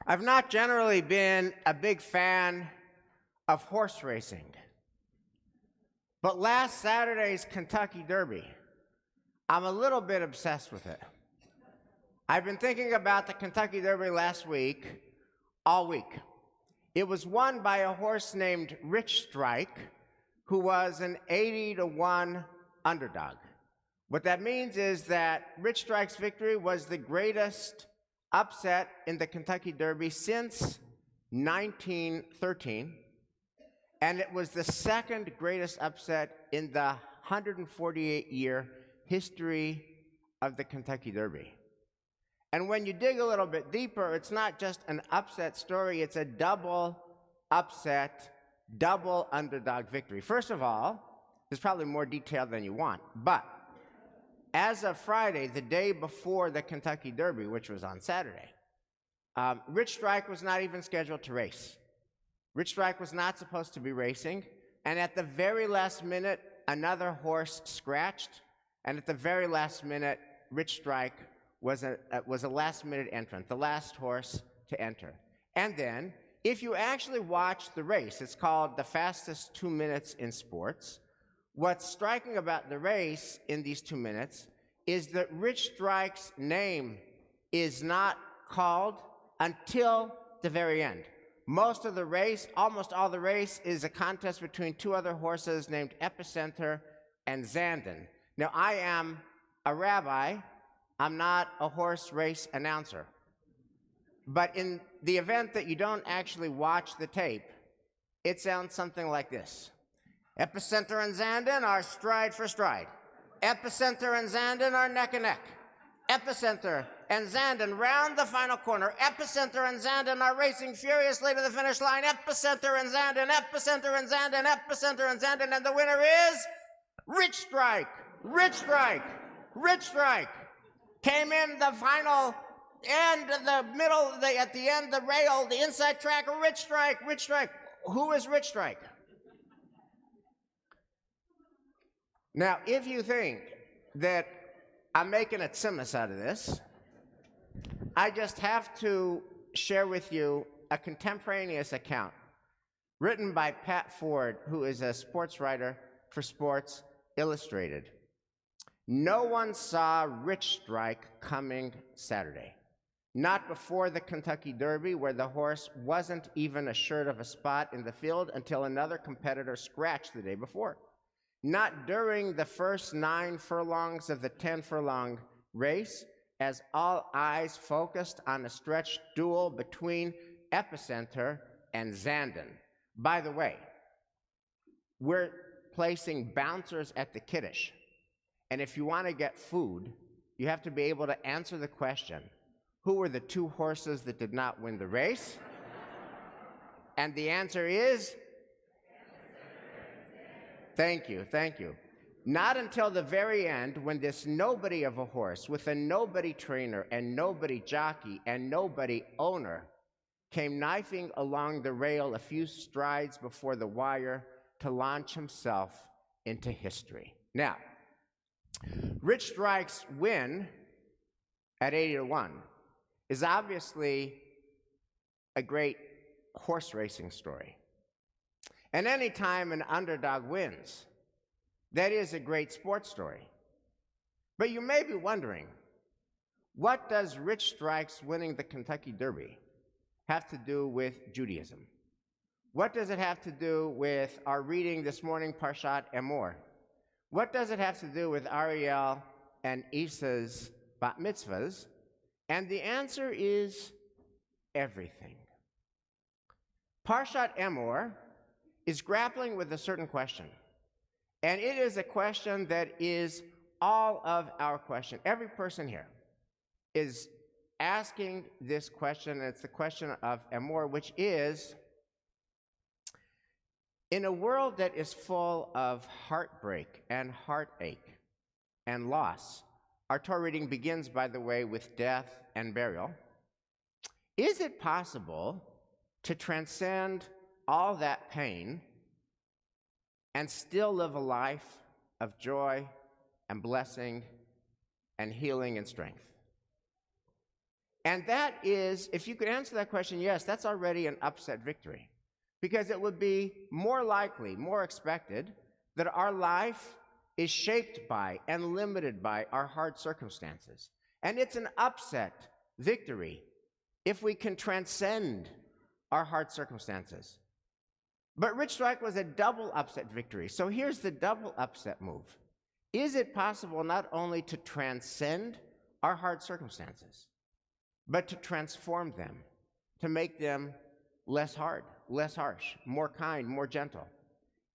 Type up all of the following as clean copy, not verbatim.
I've not generally been a big fan of horse racing, but last Saturday's Kentucky Derby, I'm a little bit obsessed with it. I've been thinking about the Kentucky Derby all week. It was won by a horse named Rich Strike, who was an 80-1 underdog. What that means is that Rich Strike's victory was the greatest upset in the Kentucky Derby since 1913, and it was the second greatest upset in the 148-year history of the Kentucky Derby. And when you dig a little bit deeper, it's not just an upset story, it's a double upset, double underdog victory. First of all, there's probably more detail than you want, but as of Friday, the day before the Kentucky Derby, which was on Saturday, Rich Strike was not even scheduled to race. Rich Strike was not supposed to be racing, and at the very last minute, another horse scratched, and at the very last minute, Rich Strike was a last-minute entrant, the last horse to enter. And then, if you actually watch the race, it's called the fastest 2 minutes in sports. What's striking about the race in these 2 minutes is that Rich Strike's name is not called until the very end. Most of the race, almost all the race, is a contest between two other horses named Epicenter and Zandon. Now, I am a rabbi. I'm not a horse race announcer. But in the event that you don't actually watch the tape, it sounds something like this. Epicenter and Zandon are stride for stride. Epicenter and Zandon are neck and neck. Epicenter and Zandon round the final corner. Epicenter and Zandon are racing furiously to the finish line. Epicenter and Zandon, Epicenter and Zandon, Epicenter and Zandon, and the winner is Rich Strike. Rich Strike. Rich Strike came in the final end, the middle, at the end, the rail, the inside track. Rich Strike. Rich Strike. Who is Rich Strike? Now, if you think that I'm making a tzimmus out of this, I just have to share with you a contemporaneous account written by Pat Ford, who is a sports writer for Sports Illustrated. No one saw Rich Strike coming Saturday. Not before the Kentucky Derby, where the horse wasn't even assured of a spot in the field until another competitor scratched the day before. Not during the first 9 furlongs of the 10-furlong race, as all eyes focused on a stretched duel between Epicenter and Zandon. By the way, we're placing bouncers at the Kiddush, and if you want to get food, you have to be able to answer the question, who were the 2 horses that did not win the race? And the answer is... Thank you. Not until the very end, when this nobody of a horse with a nobody trainer and nobody jockey and nobody owner came knifing along the rail a few strides before the wire to launch himself into history. Now, Rich Strike's win at 80-1 is obviously a great horse racing story. And any time an underdog wins, that is a great sports story. But you may be wondering, what does Rich Strike's winning the Kentucky Derby have to do with Judaism? What does it have to do with our reading this morning, Parshat Emor? What does it have to do with Ariel and Isa's bat mitzvahs? And the answer is everything. Parshat Emor is grappling with a certain question. And it is a question that is all of our question. Every person here is asking this question, and it's the question of Emor, which is, in a world that is full of heartbreak and heartache and loss, our Torah reading begins, by the way, with death and burial. Is it possible to transcend all that pain and still live a life of joy and blessing and healing and strength? And that is, if you could answer that question, yes, that's already an upset victory. Because it would be more likely, more expected, that our life is shaped by and limited by our hard circumstances. And it's an upset victory if we can transcend our hard circumstances. But Rich Strike was a double upset victory. So here's the double upset move. Is it possible not only to transcend our hard circumstances, but to transform them, to make them less hard, less harsh, more kind, more gentle?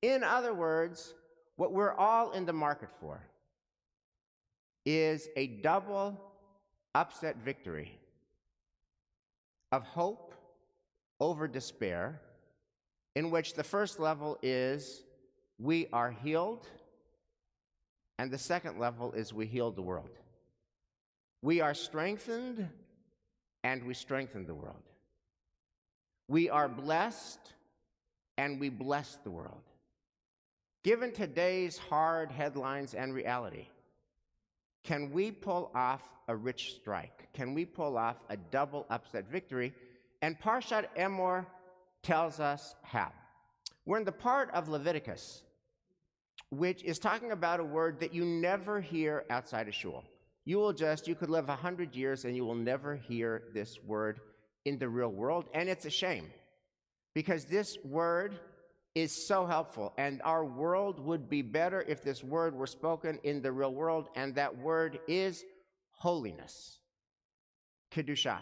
In other words, what we're all in the market for is a double upset victory of hope over despair, in which the first level is we are healed, and the second level is we healed the world. We are strengthened, and we strengthen the world. We are blessed, and we bless the world. Given today's hard headlines and reality, can we pull off a Rich Strike? Can we pull off a double upset victory? And Parshat Emor tells us how. We're in the part of Leviticus, which is talking about a word that you never hear outside of shul. You could live 100 years and you will never hear this word in the real world, and it's a shame, because this word is so helpful, and our world would be better if this word were spoken in the real world, and that word is holiness, Kedusha.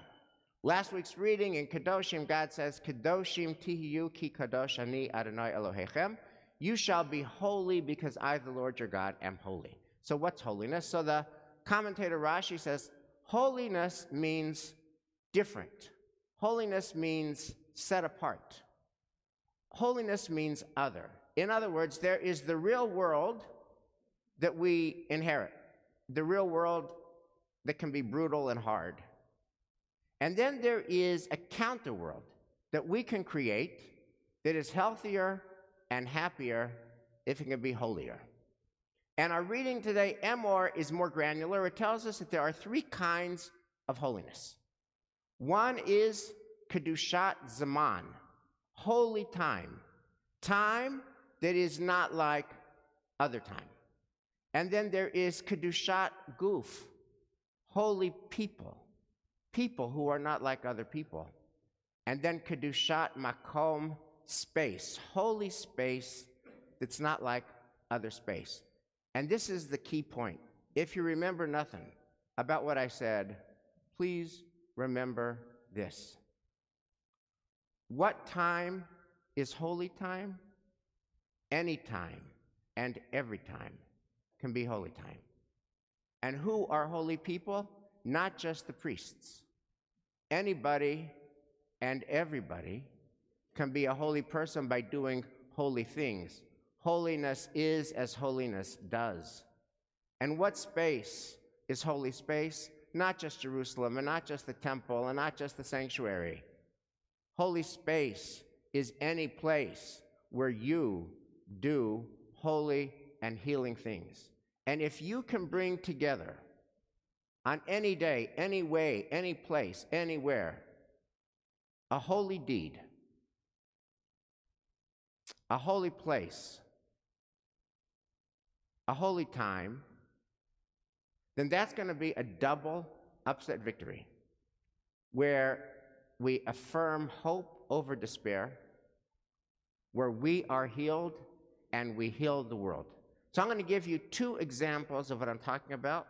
Last week's reading in Kedoshim, God says, Kedoshim tihiyu ki kadosh ani Adonai Elohechem. You shall be holy because I, the Lord your God, am holy. So what's holiness? So the commentator Rashi says, holiness means different. Holiness means set apart. Holiness means other. In other words, there is the real world that we inherit, the real world that can be brutal and hard. And then there is a counter world that we can create that is healthier and happier if it can be holier. And our reading today, Emor, is more granular. It tells us that there are three kinds of holiness. One is Kedushat Zaman, holy time, time that is not like other time. And then there is Kedushat Guf, holy people, people who are not like other people. And then Kedushat Makom, space, holy space that's not like other space. And this is the key point. If you remember nothing about what I said, please remember this. What time is holy time? Any time and every time can be holy time. And who are holy people? Not just the priests. Anybody and everybody can be a holy person by doing holy things. Holiness is as holiness does. And what space is holy space? Not just Jerusalem, and not just the temple, and not just the sanctuary. Holy space is any place where you do holy and healing things. And if you can bring together on any day, any way, any place, anywhere, a holy deed, a holy place, a holy time, then that's going to be a double upset victory, where we affirm hope over despair, where we are healed and we heal the world. So I'm going to give you two examples of what I'm talking about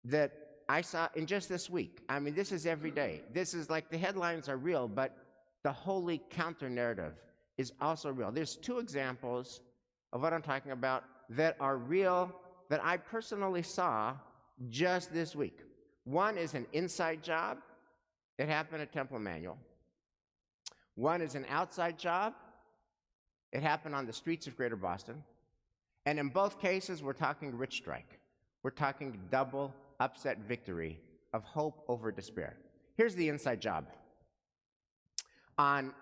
that I saw in just this week. I mean, this is every day. This is like the headlines are real, but the holy counter-narrative is also real. There's two examples of what I'm talking about that are real, that I personally saw just this week. One is an inside job. It happened at Temple Emmanuel. One is an outside job. It happened on the streets of Greater Boston. And in both cases, we're talking Rich Strike. We're talking double upset victory of hope over despair. Here's the inside job. On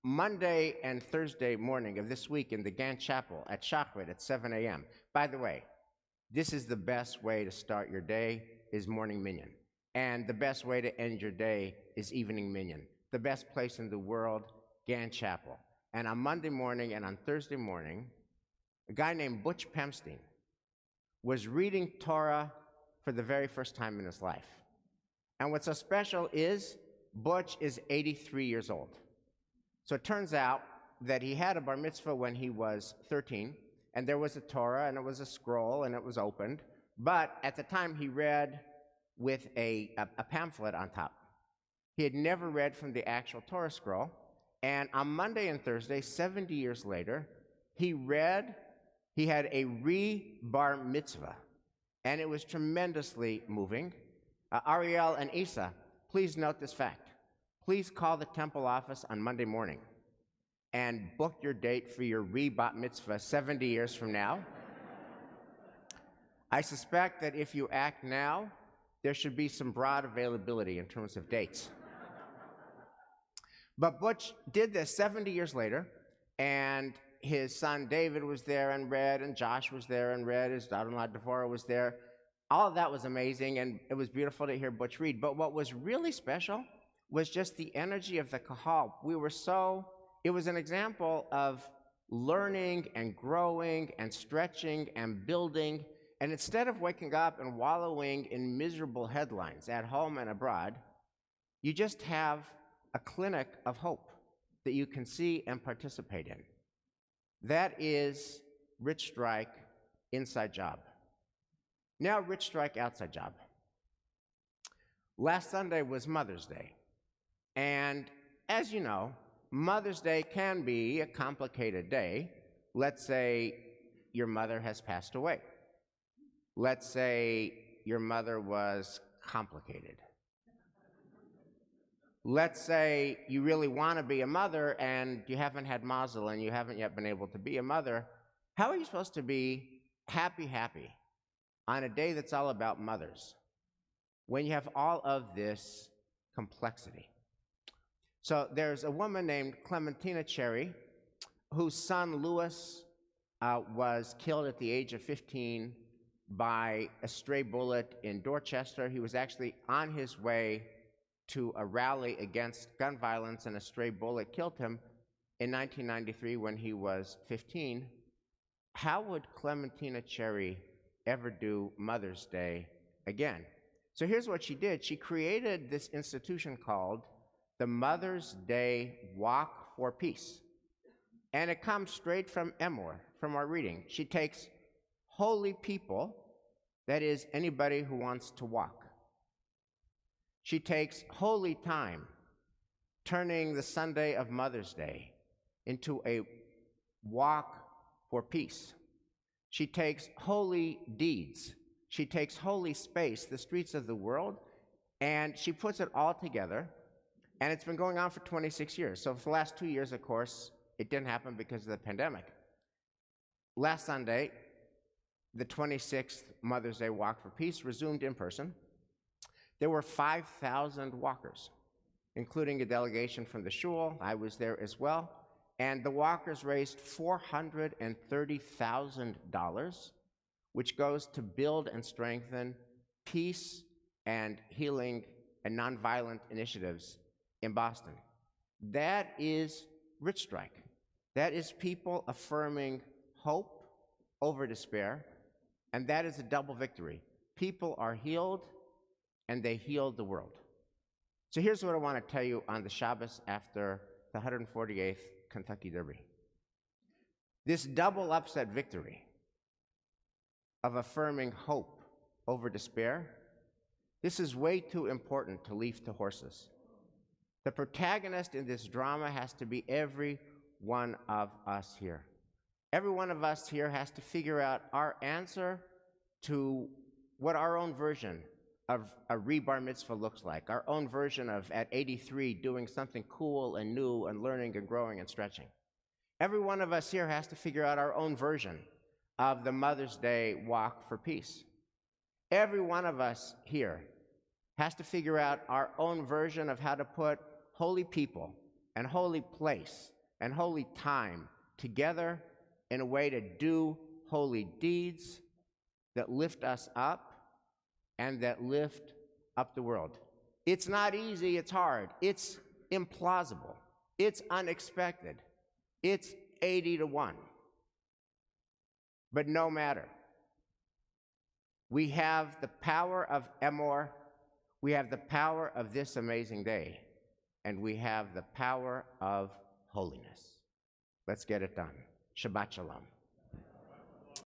Monday and Thursday morning of this week in the Gant Chapel at Shachrit at 7 a.m. By the way, this is the best way to start your day, is morning minyan. And the best way to end your day is evening minyan. The best place in the world, Gann Chapel. And on Monday morning and on Thursday morning, a guy named Butch Pemstein was reading Torah for the very first time in his life. And what's so special is Butch is 83 years old. So it turns out that he had a bar mitzvah when he was 13, and there was a Torah, and it was a scroll, and it was opened. But at the time, he read with a pamphlet on top. He had never read from the actual Torah scroll. And on Monday and Thursday, 70 years later, he had a re-bar mitzvah. And it was tremendously moving. Ariel and Isa, please note this fact. Please call the temple office on Monday morning and book your date for your re-bat mitzvah 70 years from now. I suspect that if you act now, there should be some broad availability in terms of dates. But Butch did this 70 years later, and his son David was there and read, and Josh was there and read, his daughter-in-law Devorah was there. All of that was amazing, and it was beautiful to hear Butch read. But what was really special was just the energy of the kahal. It was an example of learning and growing and stretching and building. And instead of waking up and wallowing in miserable headlines at home and abroad, you just have a clinic of hope that you can see and participate in. That is Rich Strike, inside job. Now Rich Strike, outside job. Last Sunday was Mother's Day. And as you know, Mother's Day can be a complicated day. Let's say your mother has passed away. Let's say your mother was complicated. Let's say you really want to be a mother and you haven't had mazel and you haven't yet been able to be a mother. How are you supposed to be happy on a day that's all about mothers when you have all of this complexity? So there's a woman named Clementina Cherry whose son Louis was killed at the age of 15 by a stray bullet in Dorchester. He was actually on his way to a rally against gun violence, and a stray bullet killed him in 1993 when he was 15. How would Clementina Cherry ever do Mother's Day again? So here's what she did. She created this institution called the Mother's Day Walk for Peace. And it comes straight from Emor, from our reading. She takes holy people, that is, anybody who wants to walk. She takes holy time, turning the Sunday of Mother's Day into a walk for peace. She takes holy deeds. She takes holy space, the streets of the world, and she puts it all together. And it's been going on for 26 years. So for the last 2 years, of course, it didn't happen because of the pandemic. Last Sunday, the 26th Mother's Day Walk for Peace resumed in person. There were 5,000 walkers, including a delegation from the shul. I was there as well. And the walkers raised $430,000, which goes to build and strengthen peace and healing and nonviolent initiatives in Boston. That is Rich Strike. That is people affirming hope over despair, and that is a double victory. People are healed, and they healed the world. So here's what I want to tell you on the Shabbos after the 148th Kentucky Derby. This double upset victory of affirming hope over despair, this is way too important to leave to horses. The protagonist in this drama has to be every one of us here. Every one of us here has to figure out our answer to what our own version of a re-bar mitzvah looks like, our own version of, at 83, doing something cool and new and learning and growing and stretching. Every one of us here has to figure out our own version of the Mother's Day Walk for Peace. Every one of us here has to figure out our own version of how to put holy people and holy place and holy time together in a way to do holy deeds that lift us up and that lift up the world. It's not easy, it's hard, it's implausible, it's unexpected, it's 80 to 1. But no matter. We have the power of Emor, we have the power of this amazing day, and we have the power of holiness. Let's get it done. Shabbat Shalom.